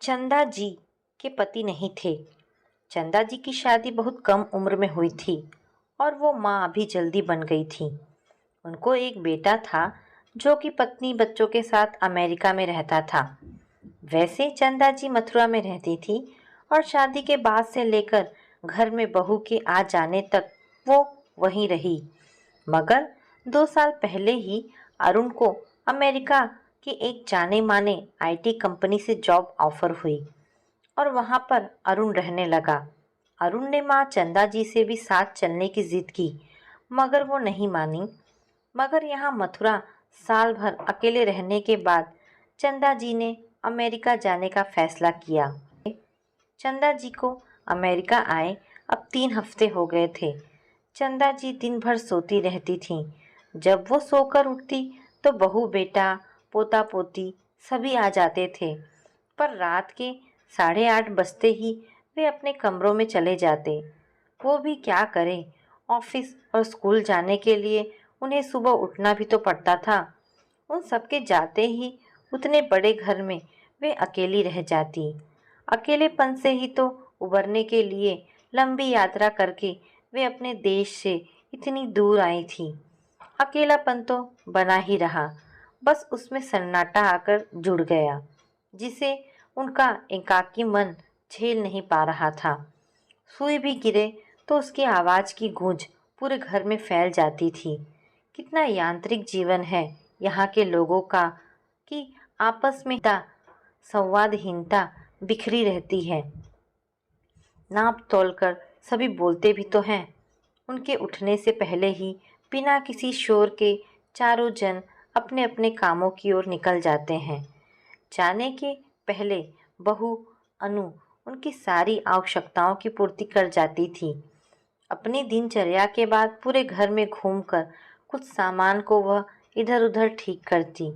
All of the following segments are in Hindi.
चंदा जी के पति नहीं थे। चंदा जी की शादी बहुत कम उम्र में हुई थी और वो माँ भी जल्दी बन गई थी। उनको एक बेटा था जो कि पत्नी बच्चों के साथ अमेरिका में रहता था। वैसे चंदा जी मथुरा में रहती थी और शादी के बाद से लेकर घर में बहू के आ जाने तक वो वहीं रही। मगर 2 साल पहले ही अरुण को अमेरिका की एक जाने माने आईटी कंपनी से जॉब ऑफर हुई और वहां पर अरुण रहने लगा। अरुण ने माँ चंदा जी से भी साथ चलने की जिद की मगर वो नहीं मानी। मगर यहाँ मथुरा साल भर अकेले रहने के बाद चंदा जी ने अमेरिका जाने का फैसला किया। चंदा जी को अमेरिका आए अब 3 हफ्ते हो गए थे। चंदा जी दिन भर सोती रहती थीं। जब वो सोकर उठती तो बहू बेटा पोता पोती सभी आ जाते थे, पर रात के 8:30 बजते ही वे अपने कमरों में चले जाते। वो भी क्या करें, ऑफिस और स्कूल जाने के लिए उन्हें सुबह उठना भी तो पड़ता था। उन सबके जाते ही उतने बड़े घर में वे अकेली रह जाती। अकेलेपन से ही तो उबरने के लिए लंबी यात्रा करके वे अपने देश से इतनी दूर आई थी। अकेलापन तो बना ही रहा, बस उसमें सन्नाटा आकर जुड़ गया जिसे उनका एकाकी मन झेल नहीं पा रहा था। सुई भी गिरे तो उसकी आवाज की गूंज पूरे घर में फैल जाती थी। कितना यांत्रिक जीवन है यहाँ के लोगों का कि आपस में संवादहीनता बिखरी रहती है। नाप तोलकर सभी बोलते भी तो हैं। उनके उठने से पहले ही बिना किसी शोर के चारों जन अपने अपने कामों की ओर निकल जाते हैं। जाने के पहले बहू अनु उनकी सारी आवश्यकताओं की पूर्ति कर जाती थी। अपनी दिनचर्या के बाद पूरे घर में घूमकर कुछ सामान को वह इधर उधर ठीक करती,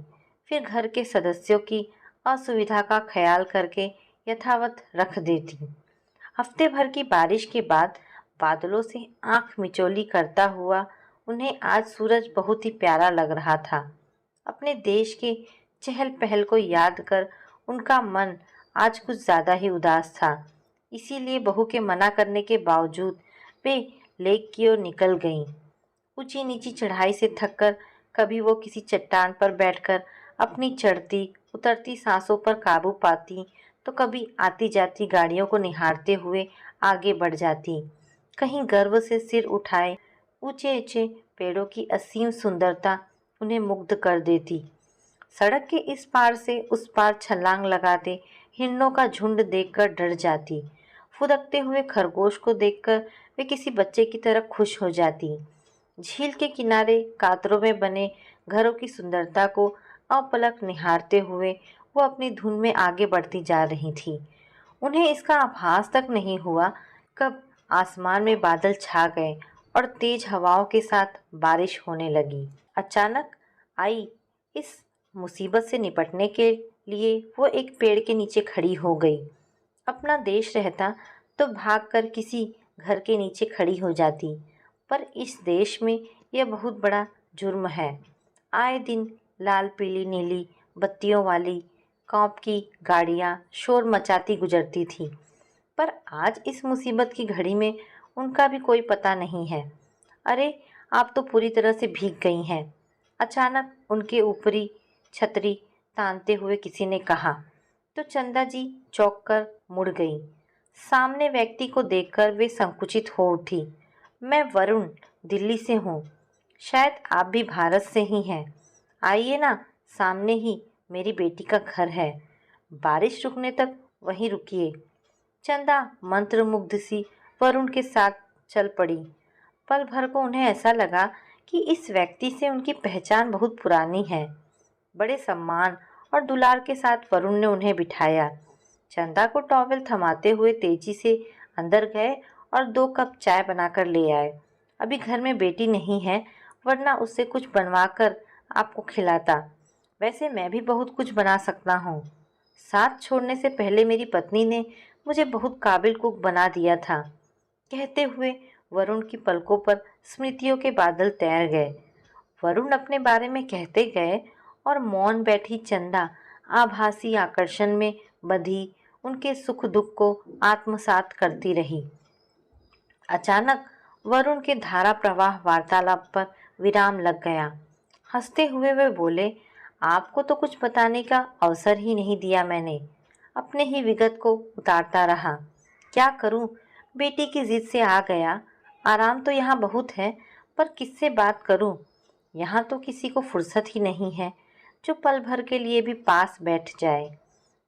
फिर घर के सदस्यों की असुविधा का ख्याल करके यथावत रख देती। हफ्ते भर की बारिश के बाद बादलों से आंख मिचौली करता हुआ उन्हें आज सूरज बहुत ही प्यारा लग रहा था। अपने देश के चहल पहल को याद कर उनका मन आज कुछ ज़्यादा ही उदास था। इसीलिए बहू के मना करने के बावजूद वे लेक की ओर निकल गईं। ऊंची नीची चढ़ाई से थककर कभी वो किसी चट्टान पर बैठकर अपनी चढ़ती उतरती सांसों पर काबू पाती तो कभी आती जाती गाड़ियों को निहारते हुए आगे बढ़ जाती। कहीं गर्व से सिर उठाए ऊंचे ऊंचे पेड़ों की असीम सुंदरता उन्हें मुग्ध कर देती। सड़क के इस पार से उस पार छलांग लगाते हिरणों का झुंड देखकर डर जाती। फुदकते हुए खरगोश को देखकर वे किसी बच्चे की तरह खुश हो जाती। झील के किनारे कातरों में बने घरों की सुंदरता को अपलक निहारते हुए वो अपनी धुन में आगे बढ़ती जा रही थी। उन्हें इसका आभास तक नहीं हुआ कब आसमान में बादल छा गए और तेज हवाओं के साथ बारिश होने लगी। अचानक आई इस मुसीबत से निपटने के लिए वो एक पेड़ के नीचे खड़ी हो गई। अपना देश रहता तो भागकर किसी घर के नीचे खड़ी हो जाती, पर इस देश में यह बहुत बड़ा जुर्म है। आए दिन लाल पीली नीली बत्तियों वाली कॉप की गाड़ियां शोर मचाती गुजरती थी, पर आज इस मुसीबत की घड़ी में उनका भी कोई पता नहीं है। अरे, आप तो पूरी तरह से भीग गई हैं। अचानक उनके ऊपरी छतरी तानते हुए किसी ने कहा तो चंदा जी चौंक कर मुड़ गई। सामने व्यक्ति को देखकर वे संकुचित हो उठी। मैं वरुण दिल्ली से हूँ। शायद आप भी भारत से ही हैं। आइए ना, सामने ही मेरी बेटी का घर है। बारिश रुकने तक वहीं रुकिए। चंदा मंत्रमुग्ध सी वरुण के साथ चल पड़ी। पल भर को उन्हें ऐसा लगा कि इस व्यक्ति से उनकी पहचान बहुत पुरानी है। बड़े सम्मान और दुलार के साथ वरुण ने उन्हें बिठाया। चंदा को टॉवेल थमाते हुए तेजी से अंदर गए और 2 कप चाय बनाकर ले आए। अभी घर में बेटी नहीं है, वरना उससे कुछ बनवाकर आपको खिलाता। वैसे मैं भी बहुत कुछ बना सकता हूँ। साथ छोड़ने से पहले मेरी पत्नी ने मुझे बहुत काबिल कुक बना दिया था। कहते हुए वरुण की पलकों पर स्मृतियों के बादल तैर गए। वरुण अपने बारे में कहते गए और मौन बैठी चंदा आभासी आकर्षण में बंधी उनके सुख दुख को आत्मसात करती रही। अचानक वरुण के धारा प्रवाह वार्तालाप पर विराम लग गया। हंसते हुए वे बोले, आपको तो कुछ बताने का अवसर ही नहीं दिया मैंने, अपने ही विगत को उतारता रहा। क्या करूं, बेटी की जिद से आ गया। आराम तो यहाँ बहुत है, पर किससे बात करूं? यहाँ तो किसी को फुर्सत ही नहीं है जो पल भर के लिए भी पास बैठ जाए।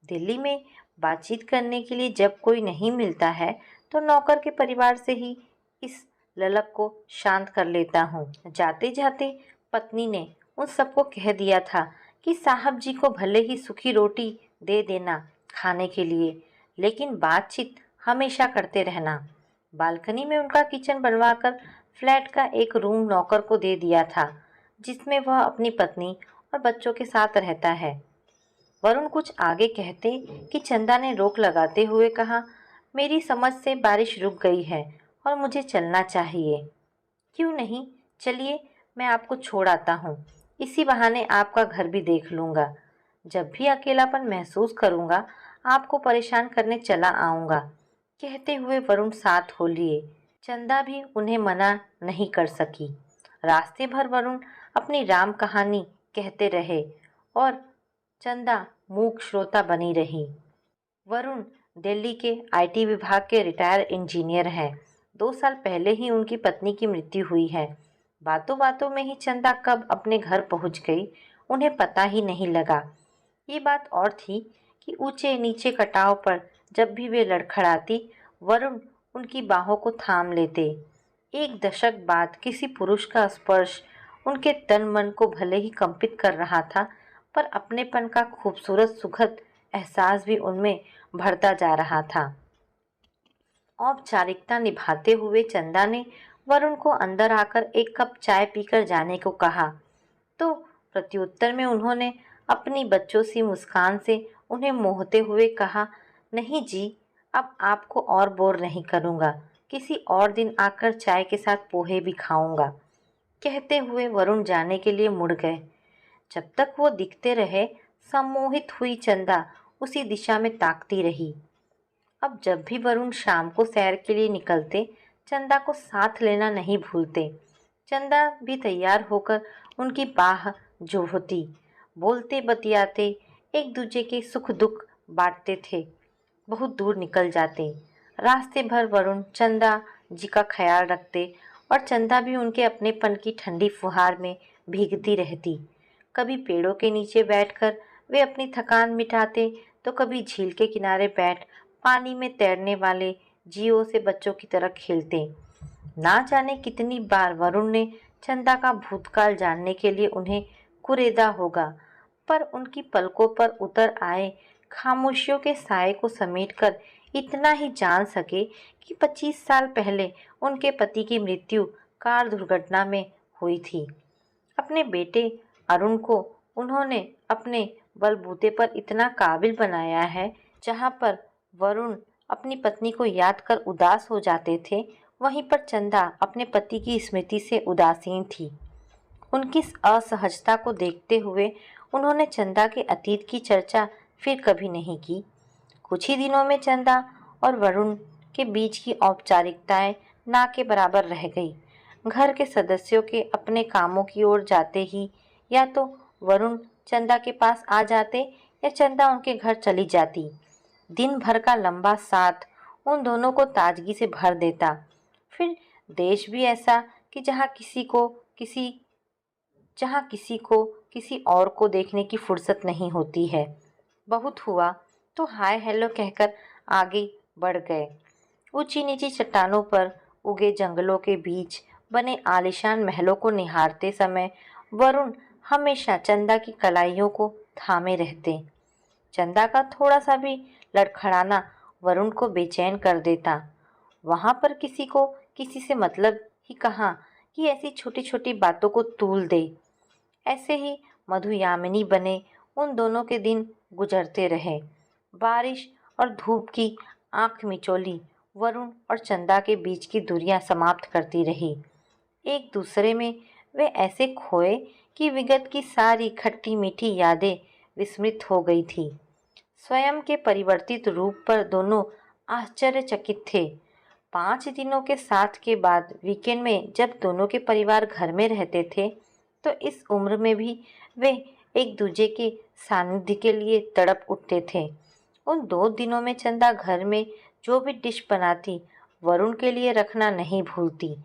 दिल्ली में बातचीत करने के लिए जब कोई नहीं मिलता है तो नौकर के परिवार से ही इस ललक को शांत कर लेता हूँ। जाते जाते पत्नी ने उन सबको कह दिया था कि साहब जी को भले ही सूखी रोटी दे देना खाने के लिए, लेकिन बातचीत हमेशा करते रहना। बालकनी में उनका किचन बनवाकर फ्लैट का एक रूम नौकर को दे दिया था, जिसमें वह अपनी पत्नी और बच्चों के साथ रहता है। वरुण कुछ आगे कहते कि चंदा ने रोक लगाते हुए कहा, मेरी समझ से बारिश रुक गई है और मुझे चलना चाहिए। क्यों नहीं, चलिए मैं आपको छोड़ आता हूँ। इसी बहाने आपका घर भी देख लूँगा। जब भी अकेलापन महसूस करूँगा आपको परेशान करने चला आऊँगा। कहते हुए वरुण साथ हो लिए। चंदा भी उन्हें मना नहीं कर सकी। रास्ते भर वरुण अपनी राम कहानी कहते रहे और चंदा मूक श्रोता बनी रही। वरुण दिल्ली के आईटी विभाग के रिटायर इंजीनियर हैं। 2 साल पहले ही उनकी पत्नी की मृत्यु हुई है। बातों बातों में ही चंदा कब अपने घर पहुंच गई उन्हें पता ही नहीं लगा। ये बात और थी कि ऊंचे नीचे कटाव पर जब भी वे लड़खड़ाती, वरुण उनकी बाहों को थाम लेते। एक दशक बाद किसी पुरुष का स्पर्श उनके तन मन को भले ही कंपित कर रहा था, पर अपनेपन का खूबसूरत सुखद एहसास भी उनमें भरता जा रहा था। औपचारिकता निभाते हुए चंदा ने वरुण को अंदर आकर एक कप चाय पीकर जाने को कहा, तो प्रत्युत्तर में उन्होंने अपनी बच्चों सी मुस्कान से उन्हें मोहते हुए कहा, नहीं जी, अब आपको और बोर नहीं करूँगा। किसी और दिन आकर चाय के साथ पोहे भी खाऊंगा। कहते हुए वरुण जाने के लिए मुड़ गए। जब तक वो दिखते रहे, सम्मोहित हुई चंदा उसी दिशा में ताकती रही। अब जब भी वरुण शाम को सैर के लिए निकलते, चंदा को साथ लेना नहीं भूलते। चंदा भी तैयार होकर उनकी बाह जोहती। बोलते बतियाते एक दूजे के सुख दुख बांटते थे। बहुत दूर निकल जाते। रास्ते भर वरुण चंदा जी का ख्याल रखते और चंदा भी उनके अपनेपन की ठंडी फुहार में भीगती रहती। कभी पेड़ों के नीचे बैठकर वे अपनी थकान मिटाते, तो कभी झील के किनारे बैठ पानी में तैरने वाले जीवों से बच्चों की तरह खेलते। ना जाने कितनी बार वरुण ने चंदा का भूतकाल जानने के लिए उन्हें कुरेदा होगा, पर उनकी पलकों पर उतर आए खामोशियों के साए को समेटकर इतना ही जान सके कि 25 साल पहले उनके पति की मृत्यु कार दुर्घटना में हुई थी। अपने बेटे अरुण को उन्होंने अपने बलबूते पर इतना काबिल बनाया है, जहाँ पर वरुण अपनी पत्नी को याद कर उदास हो जाते थे, वहीं पर चंदा अपने पति की स्मृति से उदासीन थी। उनकी असहजता को देखते हुए उन्होंने चंदा के अतीत की चर्चा फिर कभी नहीं की। कुछ ही दिनों में चंदा और वरुण के बीच की औपचारिकताएं ना के बराबर रह गई। घर के सदस्यों के अपने कामों की ओर जाते ही या तो वरुण चंदा के पास आ जाते या चंदा उनके घर चली जाती। दिन भर का लंबा साथ उन दोनों को ताजगी से भर देता। फिर देश भी ऐसा कि जहाँ किसी को किसी और को देखने की फुर्सत नहीं होती है। बहुत हुआ तो हाय हेलो कहकर आगे बढ़ गए। ऊंची नीची चट्टानों पर उगे जंगलों के बीच बने आलीशान महलों को निहारते समय वरुण हमेशा चंदा की कलाइयों को थामे रहते। चंदा का थोड़ा सा भी लड़खड़ाना वरुण को बेचैन कर देता। वहां पर किसी को किसी से मतलब ही कहाँ कि ऐसी छोटी छोटी बातों को तूल दे। ऐसे ही मधुयामिनी बने उन दोनों के दिन गुजरते रहे। बारिश और धूप की आंख मिचौली वरुण और चंदा के बीच की दूरियां समाप्त करती रही। एक दूसरे में वे ऐसे खोए कि विगत की सारी खट्टी मीठी यादें विस्मृत हो गई थी। स्वयं के परिवर्तित रूप पर दोनों आश्चर्यचकित थे। 5 दिनों के साथ के बाद वीकेंड में जब दोनों के परिवार घर में रहते थे, तो इस उम्र में भी वे एक दूजे के सानिध्य के लिए तड़प उठते थे। उन 2 दिनों में चंदा घर में जो भी डिश बनाती, वरुण के लिए रखना नहीं भूलती।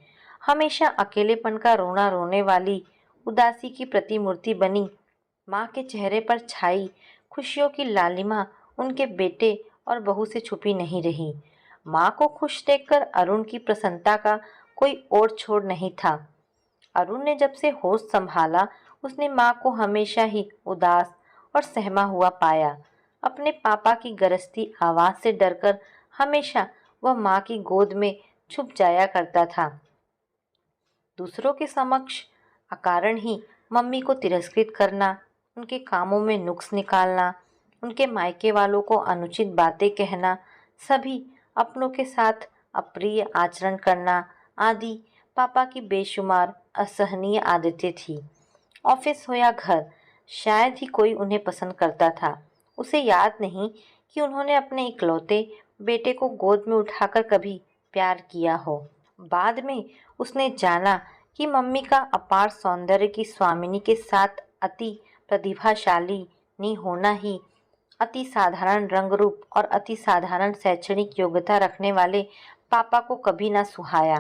हमेशा अकेलेपन का रोना रोने वाली उदासी की प्रतिमूर्ति बनी माँ के चेहरे पर छाई खुशियों की लालिमा उनके बेटे और बहू से छुपी नहीं रही। माँ को खुश देखकर अरुण की प्रसन्नता का कोई और छोर नहीं था। अरुण ने जब से होश संभाला, उसने माँ को हमेशा ही उदास और सहमा हुआ पाया। अपने पापा की गरजती आवाज से डरकर हमेशा वह माँ की गोद में छुप जाया करता था। दूसरों के समक्ष अकारण ही मम्मी को तिरस्कृत करना, उनके कामों में नुक्स निकालना, उनके मायके वालों को अनुचित बातें कहना, सभी अपनों के साथ अप्रिय आचरण करना आदि पापा की बेशुमार असहनीय आदतें थी। ऑफिस हो या घर, शायद ही कोई उन्हें पसंद करता था। उसे याद नहीं कि उन्होंने अपने इकलौते बेटे को गोद में उठाकर कभी प्यार किया हो। बाद में उसने जाना कि मम्मी का अपार सौंदर्य की स्वामिनी के साथ अति प्रतिभाशाली होना ही अति साधारण रंग रूप और अति साधारण शैक्षणिक योग्यता रखने वाले पापा को कभी ना सुहाया।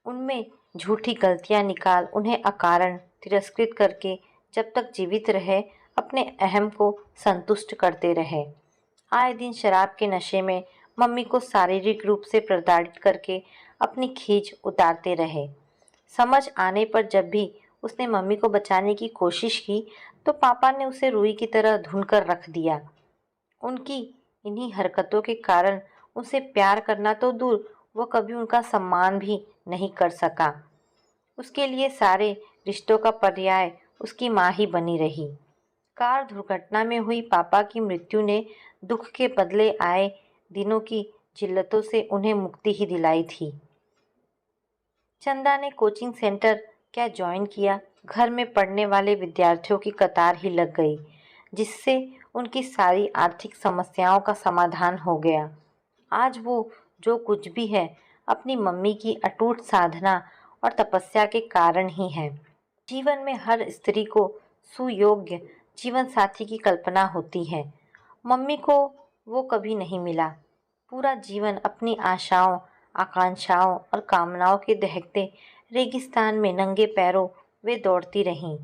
उनमें झूठी गलतियां निकाल उन्हें अकारण तिरस्कृत करके जब तक जीवित रहे अपने अहम को संतुष्ट करते रहे। आए दिन शराब के नशे में मम्मी को शारीरिक रूप से प्रताड़ित करके अपनी खींच उतारते रहे। समझ आने पर जब भी उसने मम्मी को बचाने की कोशिश की, तो पापा ने उसे रुई की तरह धुन कर रख दिया। उनकी इन्हीं हरकतों के कारण उसे प्यार करना तो दूर, वह कभी उनका सम्मान भी नहीं कर सका। उसके लिए सारे रिश्तों का पर्याय उसकी माँ ही बनी रही। कार दुर्घटना में हुई पापा की मृत्यु ने दुख के बदले आए दिनों की जिल्लतों से उन्हें मुक्ति ही दिलाई थी। चंदा ने कोचिंग सेंटर क्या ज्वाइन किया, घर में पढ़ने वाले विद्यार्थियों की कतार ही लग गई, जिससे उनकी सारी आर्थिक समस्याओं का समाधान हो गया। आज वो जो कुछ भी है, अपनी मम्मी की अटूट साधना और तपस्या के कारण ही है। जीवन में हर स्त्री को सुयोग्य जीवन साथी की कल्पना होती है। मम्मी को वो कभी नहीं मिला। पूरा जीवन अपनी आशाओं, आकांक्षाओं और कामनाओं के दहकते रेगिस्तान में नंगे पैरों वे दौड़ती रहीं।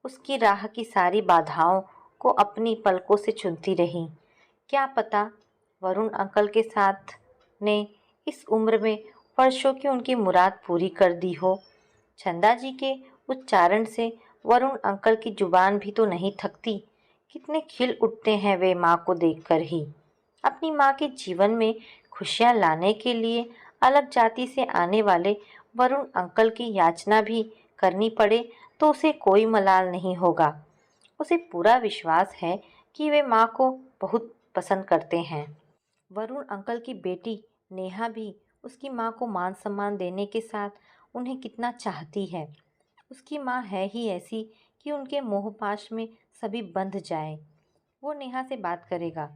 उसकी राह की सारी बाधाओं को अपनी पलकों से चुनती रहीं। क्या पता वरुण अंकल के साथ ने इस उम्र में वर्षों की उनकी मुराद पूरी कर दी हो। चंदा जी के उच्चारण से वरुण अंकल की जुबान भी तो नहीं थकती। कितने खिल उठते हैं वे माँ को देखकर ही। अपनी माँ के जीवन में खुशियाँ लाने के लिए अलग जाति से आने वाले वरुण अंकल की याचना भी करनी पड़े तो उसे कोई मलाल नहीं होगा। उसे पूरा विश्वास है कि वे माँ को बहुत पसंद करते हैं। वरुण अंकल की बेटी नेहा भी उसकी माँ को मान सम्मान देने के साथ उन्हें कितना चाहती है। उसकी माँ है ही ऐसी कि उनके मोहपाश में सभी बंध जाए। वो नेहा से बात करेगा,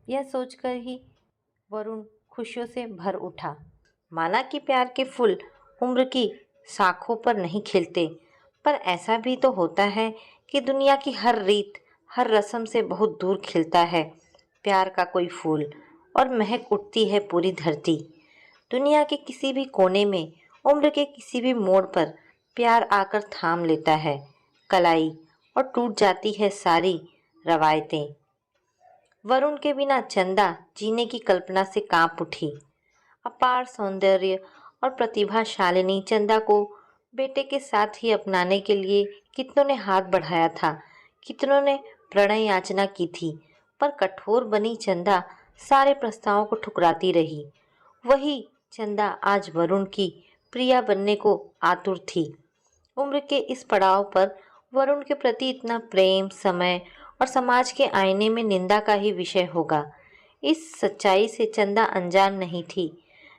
यह सोचकर ही वरुण खुशियों से भर उठा। माना कि प्यार के फूल उम्र की शाखों पर नहीं खिलते, पर ऐसा भी तो होता है कि दुनिया की हर रीत, हर रस्म से बहुत दूर खिलता है प्यार का कोई फूल और महक उठती है पूरी धरती। दुनिया के किसी भी कोने में, उम्र के किसी भी मोड़ पर प्यार आकर थाम लेता है कलाई और टूट जाती है सारी रवायतें। वरुण के बिना चंदा जीने की कल्पना से कांप उठी। अपार सौंदर्य और प्रतिभाशालिनी चंदा को बेटे के साथ ही अपनाने के लिए कितनों ने हाथ बढ़ाया था, कितनों ने प्रणय याचना की थी, पर कठोर बनी चंदा सारे प्रस्तावों को ठुकराती रही। वही चंदा आज वरुण की प्रिया बनने को आतुर थी। उम्र के इस पड़ाव पर वरुण के प्रति इतना प्रेम, समय और समाज के आईने में निंदा का ही विषय होगा। इस सच्चाई से चंदा अनजान नहीं थी।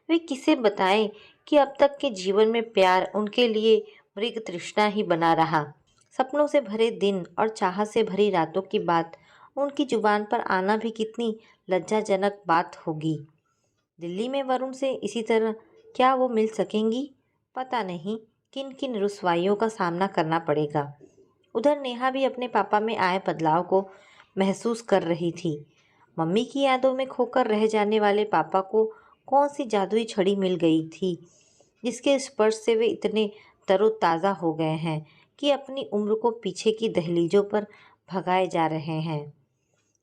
वे किसे बताएं कि अब तक के जीवन में प्यार उनके लिए मृग तृष्णा ही बना रहा। सपनों से भरे दिन और चाह से भरी रातों की बात उनकी जुबान पर आना भी कितनी लज्जाजनक बात होगी। दिल्ली में वरुण से इसी तरह क्या वो मिल सकेंगी? पता नहीं किन किन रुसवाइयों का सामना करना पड़ेगा। उधर नेहा भी अपने पापा में आए बदलाव को महसूस कर रही थी। मम्मी की यादों में खोकर रह जाने वाले पापा को कौन सी जादुई छड़ी मिल गई थी, जिसके स्पर्श से वे इतने तरोताज़ा हो गए हैं कि अपनी उम्र को पीछे की दहलीजों पर भगाए जा रहे हैं।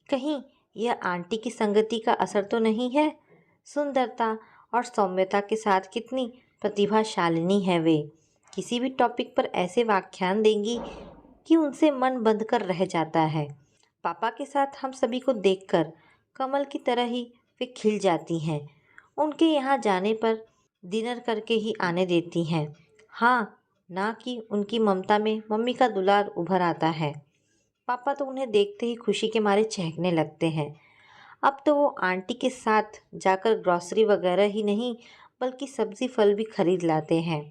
कहीं यह आंटी की संगति का असर तो नहीं है? सुंदरता और सौम्यता के साथ कितनी प्रतिभाशालिनी है वे। किसी भी टॉपिक पर ऐसे व्याख्यान देंगी कि उनसे मन बंद कर रह जाता है। पापा के साथ हम सभी को देखकर कमल की तरह ही वे खिल जाती हैं। उनके यहाँ जाने पर डिनर करके ही आने देती हैं। हाँ, ना कि उनकी ममता में मम्मी का दुलार उभर आता है। पापा तो उन्हें देखते ही खुशी के मारे चहकने लगते हैं। अब तो वो आंटी के साथ जाकर ग्रॉसरी वगैरह ही नहीं बल्कि सब्जी फल भी खरीद लाते हैं।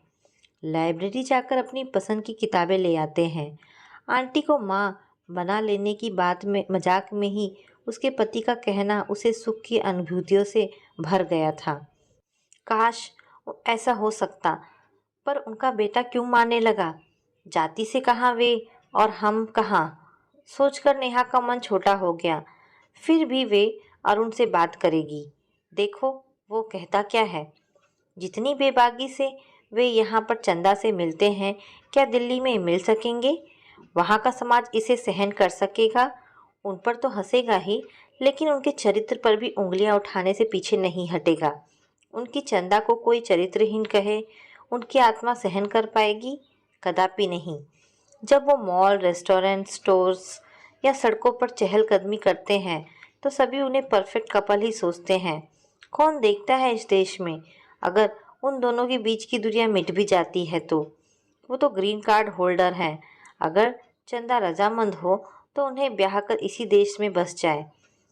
लाइब्रेरी जाकर अपनी पसंद की किताबें ले आते हैं। आंटी को माँ बना लेने की बात में मजाक में ही उसके पति का कहना उसे सुख की अनुभूतियों से भर गया था। काश ऐसा हो सकता, पर उनका बेटा क्यों मारने लगा? जाति से कहाँ वे और हम कहाँ? सोचकर नेहा का मन छोटा हो गया। फिर भी वे अरुण से बात करेगी। देखो वो कहता क्या है। जितनी बेबाकी से वे यहाँ पर चंदा से मिलते हैं, क्या दिल्ली में मिल सकेंगे? वहाँ का समाज इसे सहन कर सकेगा? उन पर तो हंसेगा ही, लेकिन उनके चरित्र पर भी उंगलियां उठाने से पीछे नहीं हटेगा। उनकी चंदा को कोई चरित्रहीन कहे, उनकी आत्मा सहन कर पाएगी? कदापि नहीं। जब वो मॉल, रेस्टोरेंट, स्टोर्स या सड़कों पर चहलकदमी करते हैं तो सभी उन्हें परफेक्ट कपल ही सोचते हैं। कौन देखता है इस देश में? अगर उन दोनों के बीच की दूरियां मिट भी जाती है तो वो तो ग्रीन कार्ड होल्डर हैं। अगर चंदा रजामंद हो तो उन्हें ब्याह कर इसी देश में बस जाए।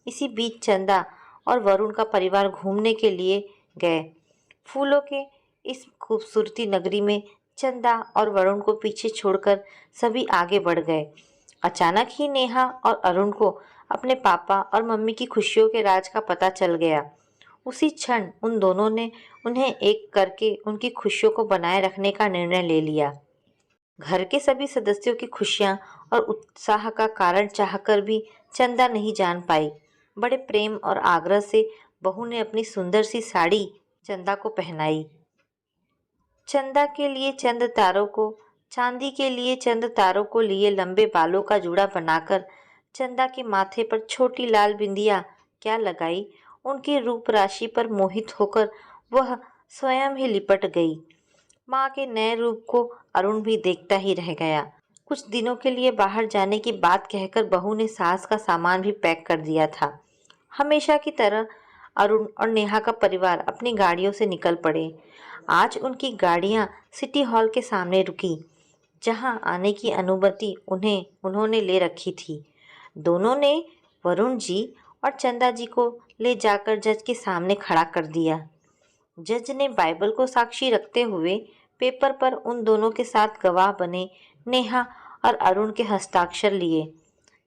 इसी बीच चंदा और वरुण का परिवार घूमने के लिए गए। फूलों के इस खूबसूरती नगरी में चंदा और वरुण को पीछे छोड़कर सभी आगे बढ़ गए। अचानक ही नेहा और अरुण को अपने पापा और मम्मी की खुशियों के राज का पता चल गया। उसी क्षण उन दोनों ने उन्हें एक करके उनकी खुशियों को बनाए रखने का निर्णय ले लिया। घर के सभी सदस्यों की खुशियां और उत्साह का कारण चाहकर भी चंदा नहीं जान पाई। बड़े प्रेम और आग्रह से बहू ने अपनी सुंदर सी साड़ी चंदा को पहनाई। चंदा के लिए चंद तारों को, चांदी के लिए चंद तारों को लिए लंबे बालों का जूड़ा बनाकर चंदा के माथे पर छोटी लाल बिंदिया क्या लगाई। उनकी रूप राशि पर मोहित होकर वह स्वयं ही लिपट गई। माँ के नए रूप को अरुण भी देखता ही रह गया। कुछ दिनों के लिए बाहर जाने की बात कहकर बहू ने सास का सामान भी पैक कर दिया था। हमेशा की तरह अरुण और नेहा का परिवार अपनी गाड़ियों से निकल पड़े। आज उनकी गाड़ियां सिटी हॉल के सामने रुकी, जहां आने की अनुमति उन्होंने ले रखी थी। दोनों ने वरुण जी और चंदा जी को ले जाकर जज के सामने खड़ा कर दिया। जज ने बाइबल को साक्षी रखते हुए पेपर पर उन दोनों के साथ गवाह बने नेहा और अरुण के हस्ताक्षर लिए।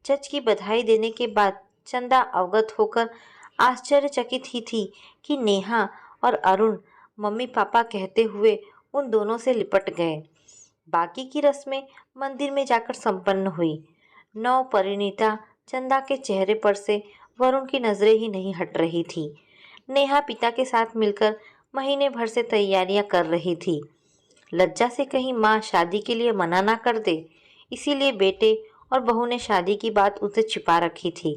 जज की बधाई देने के बाद चंदा अवगत होकर आश्चर्यचकित ही थी कि नेहा और अरुण मम्मी पापा कहते हुए उन दोनों से लिपट गए। बाकी की रस्में मंदिर में जाकर संपन्न हुई। नव परिणीता चंदा के चेहरे पर से वरुण की नजरें ही नहीं हट रही थी। नेहा पिता के साथ मिलकर महीने भर से तैयारियां कर रही थी। लज्जा से कहीं माँ शादी के लिए मना ना कर दे, इसीलिए बेटे और बहू ने शादी की बात उसे छिपा रखी थी।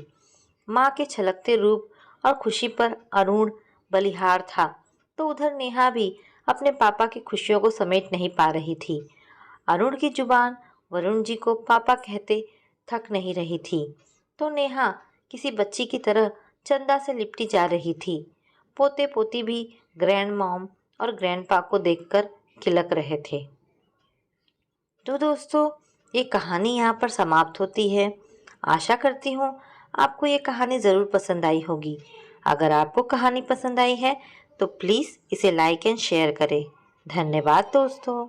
माँ के छलकते रूप और खुशी पर अरुण बलिहार था, तो उधर नेहा भी अपने पापा की खुशियों को समेट नहीं पा रही थी। अरुण की जुबान वरुण जी को पापा कहते थक नहीं रही थी, तो नेहा किसी बच्ची की तरह चंदा से लिपटी जा रही थी। पोते पोती भी ग्रैंड मॉम और ग्रैंडपा को देखकर खिलक रहे थे। तो दोस्तों, ये कहानी यहाँ पर समाप्त होती है। आशा करती हूँ आपको ये कहानी ज़रूर पसंद आई होगी। अगर आपको कहानी पसंद आई है तो प्लीज़ इसे लाइक एंड शेयर करें। धन्यवाद दोस्तों।